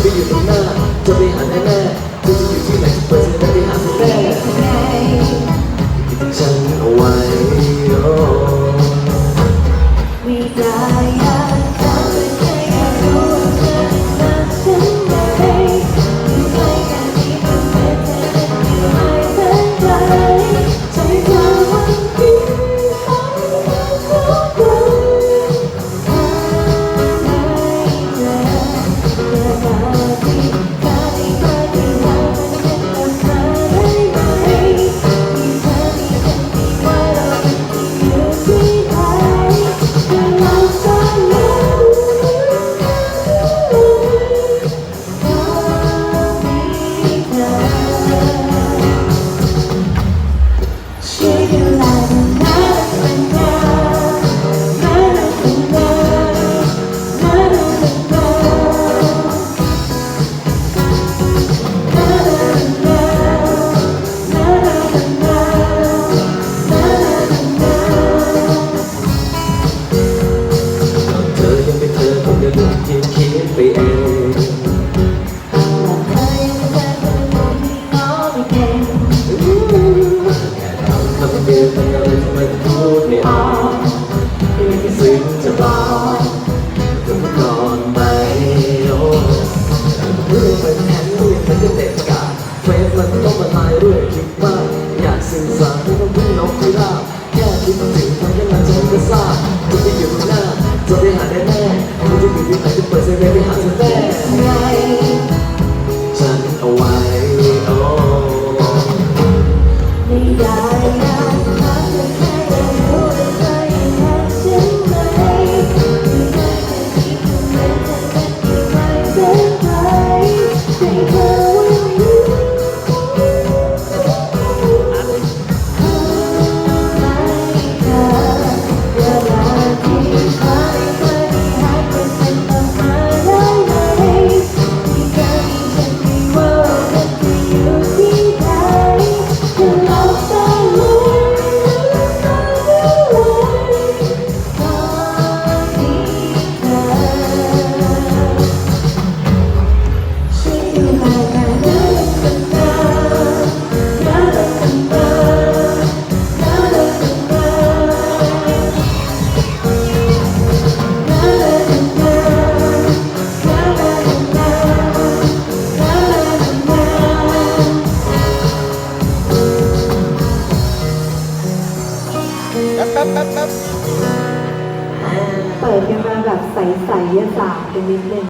ไปอยู่ตรงหน้าจะไปหาแน่ๆจะอยู่ที่ไหนจะเปิดจะไปหาแน่ฉันเอาไว้ไม่ได้อยากทำให้ใครรู้ว่าเธอรักฉันไหมอยู่ใกล้กันนี้ก็ไม่เธออยู่ไม่เท่าไรใจเธอวันนี้เขาทุกวันทำให้เธอมาที่ข้าที่เธอที่ทำมันเป็นกับเธอได้ไหมมีเธอมีฉันมีว่าเราเป็นที่อยู่ที่ไหนเราจะรู้ก็มีเธอช่วยดูแลน่ารักเป็นเธอน่ารักเป็นเธอน่ารักเป็นเธอน่ารักเป็นเธอน่ารักเป็นเธอน่ารักเป็นเธอน่ารักเป็นเธอเธอยังเป็นเธอคนเดียวที่คิดไปเองเธอยังเป็นเธอคนที่ง้อไม่เก่งแค่คำเดียวทำอะไรทำไมพูดไม่ออกไม่มีสิ่งจะบอกเธอก่อนไหมโอ้เรื่องมันแข็งเรื่องมันก็เด็ดขาดเฟซมันต้องมาลายเรื่องคิดมากอยากสื่อสารไม่ต้องพึ่งนกพิราบแค่คิดถึงทำยังไงฉันก็ทราบจะไปอยู่ตรงหน้าจะไปหาแน่ๆจะอยู่ที่ไหนจะเปิดเซเว่นไปหาเธอแน่ไง